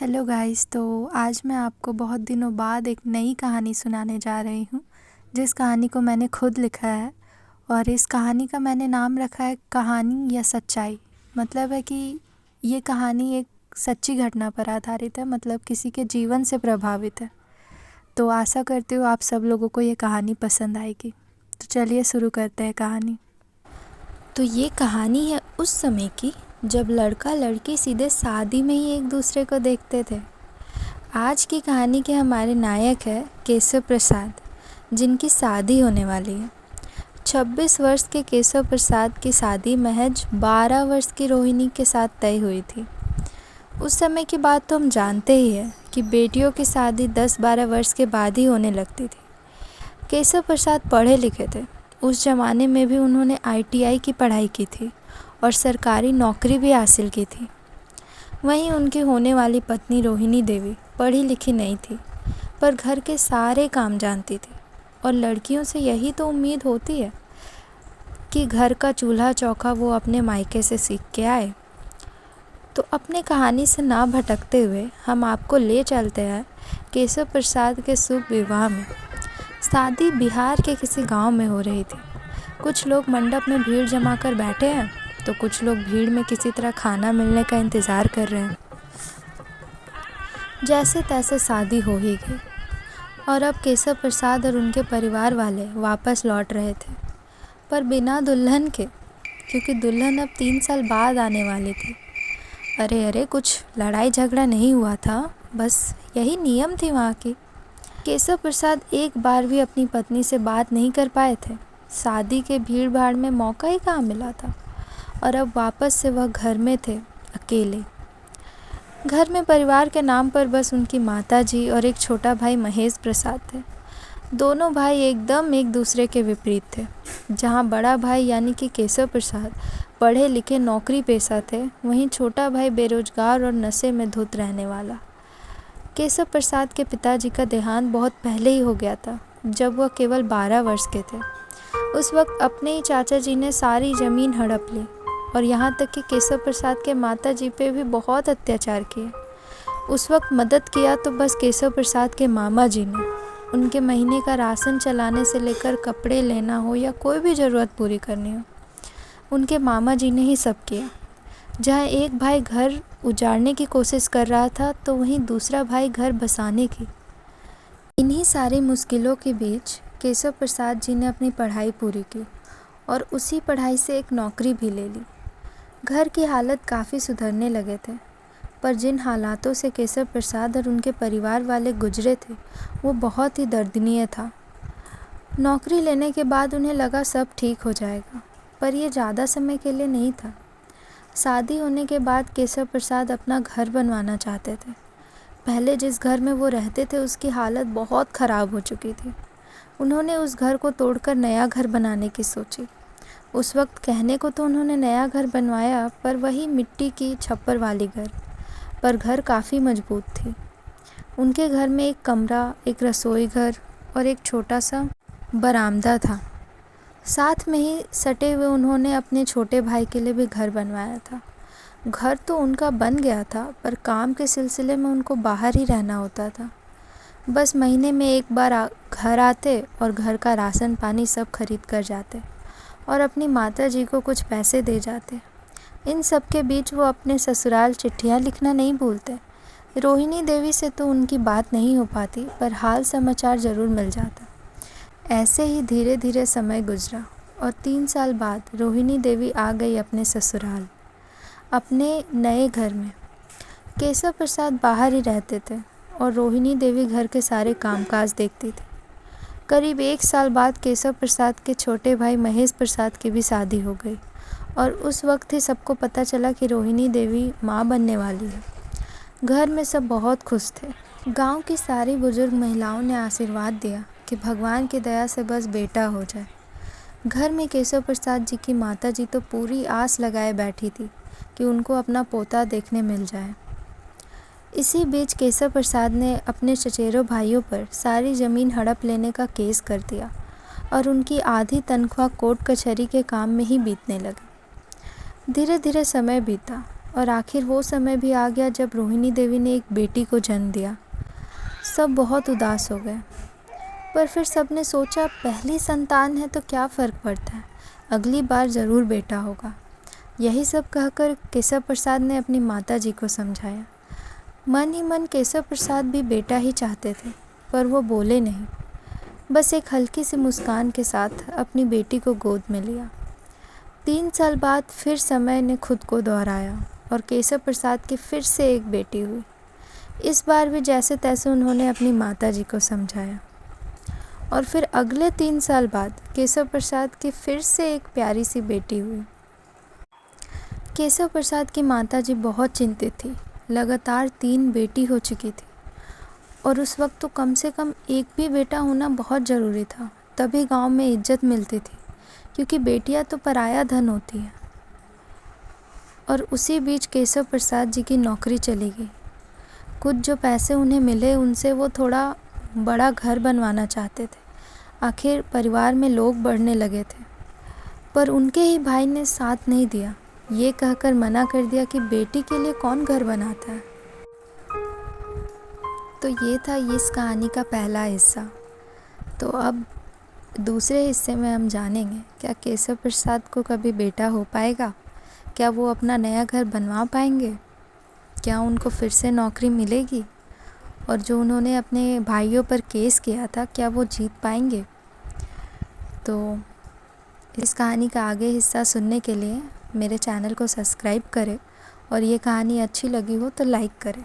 Hello guys. तो आज मैं आपको बहुत दिनों बाद एक नई कहानी सुनाने जा रही हूँ, जिस कहानी को मैंने खुद लिखा है। और इस कहानी का मैंने नाम रखा है कहानी या सच्चाई। मतलब है कि ये कहानी एक सच्ची घटना पर आधारित है, मतलब किसी के जीवन से प्रभावित है। तो आशा करती हूँ आप सब लोगों को ये कहानी पसंद आएगी। तो चलिए शुरू करते हैं कहानी। तो ये कहानी है उस समय की जब लड़का लड़की सीधे शादी में ही एक दूसरे को देखते थे। आज की कहानी के हमारे नायक है केशव प्रसाद, जिनकी शादी होने वाली है। 26 वर्ष के केशव प्रसाद की शादी महज 12 वर्ष की रोहिणी के साथ तय हुई थी। उस समय की बात तो हम जानते ही हैं कि बेटियों की शादी 10-12 वर्ष के बाद ही होने लगती थी। केशव प्रसाद पढ़े लिखे थे। उस ज़माने में भी उन्होंने ITI की पढ़ाई की थी और सरकारी नौकरी भी हासिल की थी। वहीं उनकी होने वाली पत्नी रोहिणी देवी पढ़ी लिखी नहीं थी, पर घर के सारे काम जानती थी। और लड़कियों से यही तो उम्मीद होती है कि घर का चूल्हा चौका वो अपने मायके से सीख के आए। तो अपने कहानी से ना भटकते हुए हम आपको ले चलते हैं केशव प्रसाद के शुभ विवाह में। शादी बिहार के किसी गांव में हो रही थी। कुछ लोग मंडप में भीड़ जमा कर बैठे हैं, तो कुछ लोग भीड़ में किसी तरह खाना मिलने का इंतज़ार कर रहे हैं। जैसे तैसे शादी हो ही गई और अब केशव प्रसाद और उनके परिवार वाले वापस लौट रहे थे, पर बिना दुल्हन के, क्योंकि दुल्हन अब 3 साल बाद आने वाली थी। अरे कुछ लड़ाई झगड़ा नहीं हुआ था, बस यही नियम थी वहाँ की। केशव प्रसाद एक बार भी अपनी पत्नी से बात नहीं कर पाए थे। शादी के भीड़ भाड़ में मौका ही कहाँ मिला था, और अब वापस से वह घर में थे, अकेले। घर में परिवार के नाम पर बस उनकी माताजी और एक छोटा भाई महेश प्रसाद थे। दोनों भाई एकदम एक दूसरे के विपरीत थे। जहाँ बड़ा भाई यानी कि केशव प्रसाद पढ़े लिखे नौकरी पेशा थे, वहीं छोटा भाई बेरोजगार और नशे में धुत रहने वाला। केशव प्रसाद के पिताजी का देहांत बहुत पहले ही हो गया था, जब वह केवल 12 वर्ष के थे। उस वक्त अपने ही चाचा जी ने सारी ज़मीन हड़प ली और यहाँ तक कि केशव प्रसाद के माता जी पे भी बहुत अत्याचार किए। उस वक्त मदद किया तो बस केशव प्रसाद के मामा जी ने। उनके महीने का राशन चलाने से लेकर कपड़े लेना हो या कोई भी ज़रूरत पूरी करनी हो, उनके मामा जी ने ही सब किया। जहाँ एक भाई घर उजाड़ने की कोशिश कर रहा था, तो वहीं दूसरा भाई घर बसाने की। इन्हीं सारी मुश्किलों के बीच केशव प्रसाद जी ने अपनी पढ़ाई पूरी की और उसी पढ़ाई से एक नौकरी भी ले ली। घर की हालत काफ़ी सुधरने लगे थे, पर जिन हालातों से केशव प्रसाद और उनके परिवार वाले गुजरे थे, वो बहुत ही दर्दनीय था। नौकरी लेने के बाद उन्हें लगा सब ठीक हो जाएगा, पर यह ज़्यादा समय के लिए नहीं था। शादी होने के बाद केशव प्रसाद अपना घर बनवाना चाहते थे। पहले जिस घर में वो रहते थे, उसकी हालत बहुत ख़राब हो चुकी थी। उन्होंने उस घर को तोड़कर नया घर बनाने की सोची। उस वक्त कहने को तो उन्होंने नया घर बनवाया, पर वही मिट्टी की छप्पर वाली घर। पर घर काफ़ी मजबूत थी। उनके घर में एक कमरा, एक रसोई घर और एक छोटा सा बरामदा था। साथ में ही सटे हुए उन्होंने अपने छोटे भाई के लिए भी घर बनवाया था। घर तो उनका बन गया था, पर काम के सिलसिले में उनको बाहर ही रहना होता था। बस महीने में एक बार घर आते और घर का राशन पानी सब खरीद कर जाते और अपनी माता जी को कुछ पैसे दे जाते। इन सब के बीच वो अपने ससुराल चिट्ठियाँ लिखना नहीं भूलते। रोहिणी देवी से तो उनकी बात नहीं हो पाती, पर हाल समाचार ज़रूर मिल जाता। ऐसे ही धीरे धीरे समय गुजरा और 3 साल बाद रोहिणी देवी आ गई अपने ससुराल, अपने नए घर में। केशव प्रसाद बाहर ही रहते थे और रोहिणी देवी घर के सारे कामकाज देखती थी। करीब 1 साल बाद केशव प्रसाद के छोटे भाई महेश प्रसाद की भी शादी हो गई और उस वक्त ही सबको पता चला कि रोहिणी देवी माँ बनने वाली है। घर में सब बहुत खुश थे। गांव की सारी बुजुर्ग महिलाओं ने आशीर्वाद दिया कि भगवान की दया से बस बेटा हो जाए। घर में केशव प्रसाद जी की माता जी तो पूरी आस लगाए बैठी थी कि उनको अपना पोता देखने मिल जाए। इसी बीच केशव प्रसाद ने अपने चचेरों भाइयों पर सारी ज़मीन हड़प लेने का केस कर दिया और उनकी आधी तनख्वाह कोर्ट कचहरी के काम में ही बीतने लगी। धीरे धीरे समय बीता। और आखिर वो समय भी आ गया जब रोहिणी देवी ने एक बेटी को जन्म दिया। सब बहुत उदास हो गए, पर फिर सबने सोचा पहली संतान है तो क्या फ़र्क पड़ता है, अगली बार ज़रूर बेटा होगा। यही सब कहकर केशव प्रसाद ने अपनी माता जी को समझाया। मन ही मन केशव प्रसाद भी बेटा ही चाहते थे, पर वो बोले नहीं, बस एक हल्की सी मुस्कान के साथ अपनी बेटी को गोद में लिया। 3 साल बाद फिर समय ने खुद को दोहराया और केशव प्रसाद की फिर से एक बेटी हुई। इस बार भी जैसे तैसे उन्होंने अपनी माता जी को समझाया और फिर अगले 3 साल बाद केशव प्रसाद की फिर से एक प्यारी सी बेटी हुई। केशव प्रसाद की माता जी बहुत चिंतित थी। लगातार 3 बेटी हो चुकी थी और उस वक्त तो कम से कम एक भी बेटा होना बहुत ज़रूरी था, तभी गांव में इज्जत मिलती थी, क्योंकि बेटियां तो पराया धन होती हैं। और उसी बीच केशव प्रसाद जी की नौकरी चली गई। कुछ जो पैसे उन्हें मिले उनसे वो थोड़ा बड़ा घर बनवाना चाहते थे। आखिर परिवार में लोग बढ़ने लगे थे, पर उनके ही भाई ने साथ नहीं दिया। ये कहकर मना कर दिया कि बेटी के लिए कौन घर बनाता है। तो ये था इस कहानी का पहला हिस्सा। तो अब दूसरे हिस्से में हम जानेंगे क्या केशव प्रसाद को कभी बेटा हो पाएगा, क्या वो अपना नया घर बनवा पाएंगे, क्या उनको फिर से नौकरी मिलेगी, और जो उन्होंने अपने भाइयों पर केस किया था क्या वो जीत पाएंगे। तो इस कहानी का आगे हिस्सा सुनने के लिए मेरे चैनल को सब्सक्राइब करें और ये कहानी अच्छी लगी हो तो लाइक करें।